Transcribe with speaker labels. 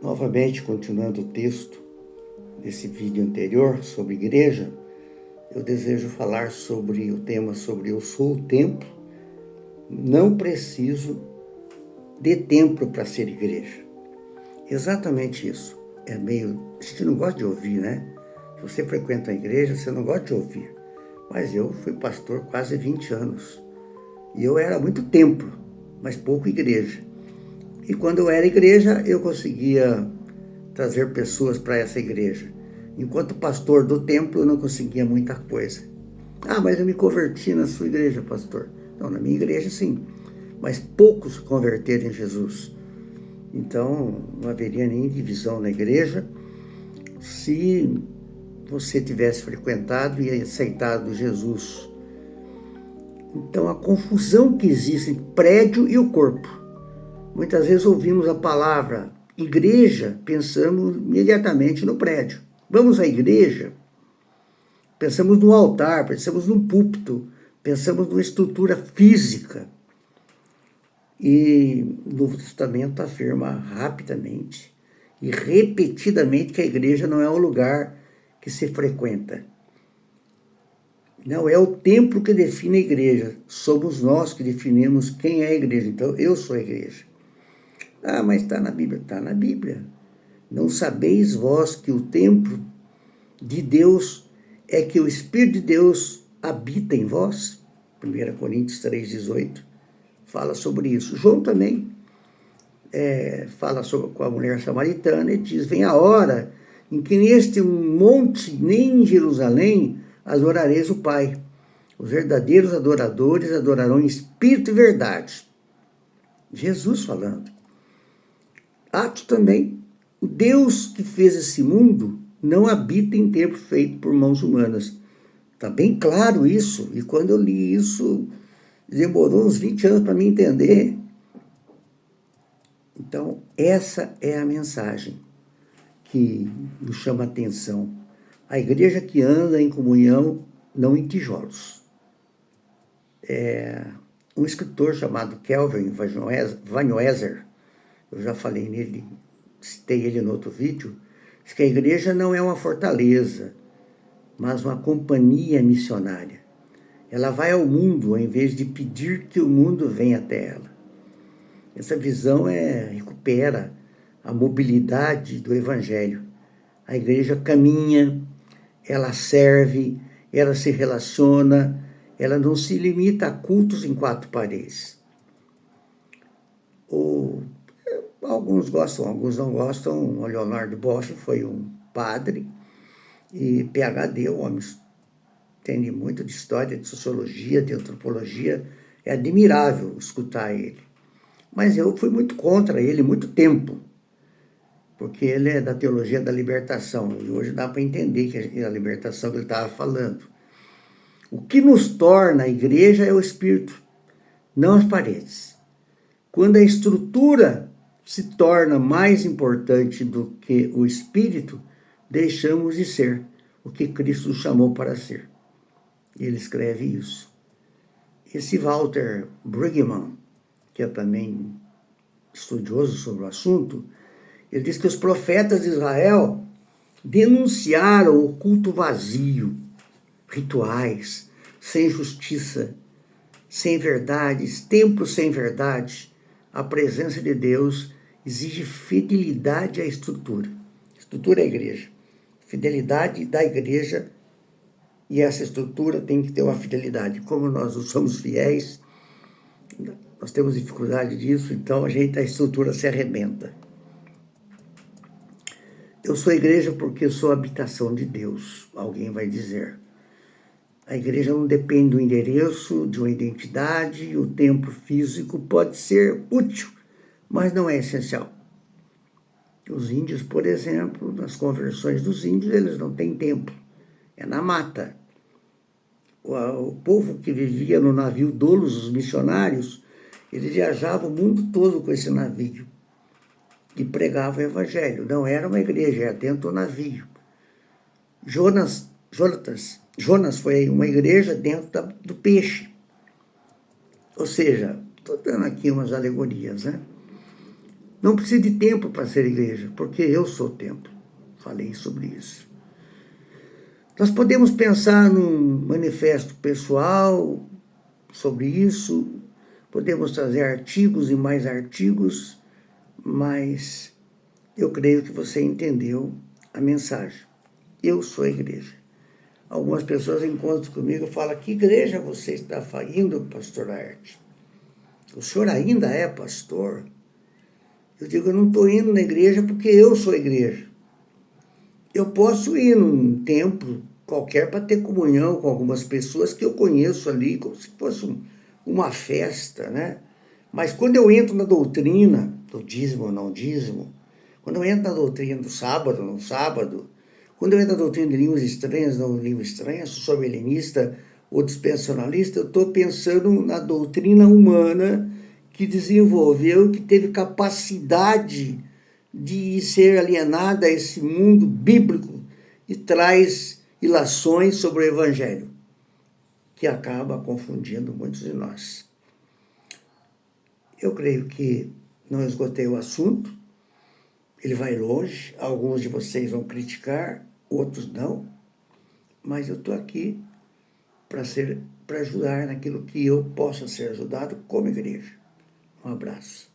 Speaker 1: Novamente, continuando o texto desse vídeo anterior sobre igreja, eu desejo falar sobre o tema sobre eu sou o templo, não preciso de templo para ser igreja. Exatamente isso. A gente não gosta de ouvir, né? Se você frequenta a igreja, você não gosta de ouvir. Mas eu fui pastor quase 20 anos. E eu era muito templo, mas pouco igreja. E quando eu era igreja, eu conseguia trazer pessoas para essa igreja. Enquanto pastor do templo, eu não conseguia muita coisa. Ah, mas eu me converti na sua igreja, pastor. Não, na minha igreja sim. Mas poucos se converteram em Jesus. Então, não haveria nem divisão na igreja se você tivesse frequentado e aceitado Jesus. Então, a confusão que existe entre prédio e o corpo. Muitas vezes ouvimos a palavra igreja, pensamos imediatamente no prédio. Vamos à igreja, pensamos no altar, pensamos no púlpito, pensamos numa estrutura física. E o Novo Testamento afirma rapidamente e repetidamente que a igreja não é um lugar que se frequenta. Não é o templo que define a igreja, somos nós que definimos quem é a igreja. Então, eu sou a igreja. Ah, mas está na Bíblia. Está na Bíblia. Não sabeis vós que o templo de Deus é que o Espírito de Deus habita em vós? 1 Coríntios 3,18 fala sobre isso. João também fala com a mulher samaritana e diz, vem a hora em que neste monte, nem em Jerusalém, adorareis o Pai. Os verdadeiros adoradores adorarão em espírito e verdade. Jesus falando. Atos também, o Deus que fez esse mundo não habita em templo feito por mãos humanas. Está bem claro isso, e quando eu li isso, demorou uns 20 anos para me entender. Então, essa é a mensagem que nos chama a atenção. A igreja que anda em comunhão, não em tijolos. Um escritor chamado Kelvin Van Wezer, eu já falei nele, citei ele no outro vídeo, diz que a igreja não é uma fortaleza, mas uma companhia missionária. Ela vai ao mundo ao invés de pedir que o mundo venha até ela. Essa visão recupera a mobilidade do evangelho. A igreja caminha, ela serve, ela se relaciona, ela não se limita a cultos em 4 paredes. Alguns gostam, alguns não gostam. O Leonardo Boff foi um padre e PhD, o homem entende muito de história, de sociologia, de antropologia. É admirável escutar ele. Mas eu fui muito contra ele muito tempo, porque ele é da teologia da libertação, e hoje dá para entender que é a libertação que ele estava falando. O que nos torna a igreja é o Espírito, não as paredes. Quando a estrutura se torna mais importante do que o Espírito, deixamos de ser o que Cristo nos chamou para ser. Ele escreve isso. Esse Walter Brueggemann, que é também estudioso sobre o assunto, ele diz que os profetas de Israel denunciaram o culto vazio, rituais, sem justiça, sem verdades, templos sem verdade. A presença de Deus exige fidelidade à estrutura. Estrutura é a igreja. Fidelidade da igreja, e essa estrutura tem que ter uma fidelidade. Como nós não somos fiéis, nós temos dificuldade disso, então a estrutura se arrebenta. Eu sou igreja porque sou habitação de Deus, alguém vai dizer. A igreja não depende do endereço, de uma identidade, o templo físico pode ser útil, mas não é essencial. Os índios, por exemplo, nas conversões dos índios, eles não têm templo, é na mata. O povo que vivia no navio Doulos, os missionários, eles viajavam o mundo todo com esse navio e pregavam o evangelho. Não era uma igreja, era dentro do navio. Jonas foi uma igreja dentro do peixe. Ou seja, estou dando aqui umas alegorias, né? Não precisa de templo para ser igreja, porque eu sou templo. Falei sobre isso. Nós podemos pensar num manifesto pessoal sobre isso, podemos trazer artigos e mais artigos, mas eu creio que você entendeu a mensagem. Eu sou a igreja. Algumas pessoas encontram comigo e falam: que igreja você está indo, pastor Arte? O senhor ainda é pastor? Eu digo: eu não estou indo na igreja porque eu sou a igreja. Eu posso ir num templo qualquer para ter comunhão com algumas pessoas que eu conheço ali, como se fosse uma festa, né? Mas quando eu entro na doutrina do dízimo ou não dízimo, quando eu entro na doutrina do sábado, não sábado, quando eu entro na doutrina de línguas estranhas, não línguas estranhas, se sou helenista ou dispensacionalista, eu estou pensando na doutrina humana que desenvolveu, que teve capacidade de ser alienada a esse mundo bíblico e traz ilações sobre o Evangelho, que acaba confundindo muitos de nós. Eu creio que não esgotei o assunto, ele vai longe, alguns de vocês vão criticar, outros não, mas eu estou aqui para ajudar naquilo que eu possa ser ajudado como igreja. Um abraço.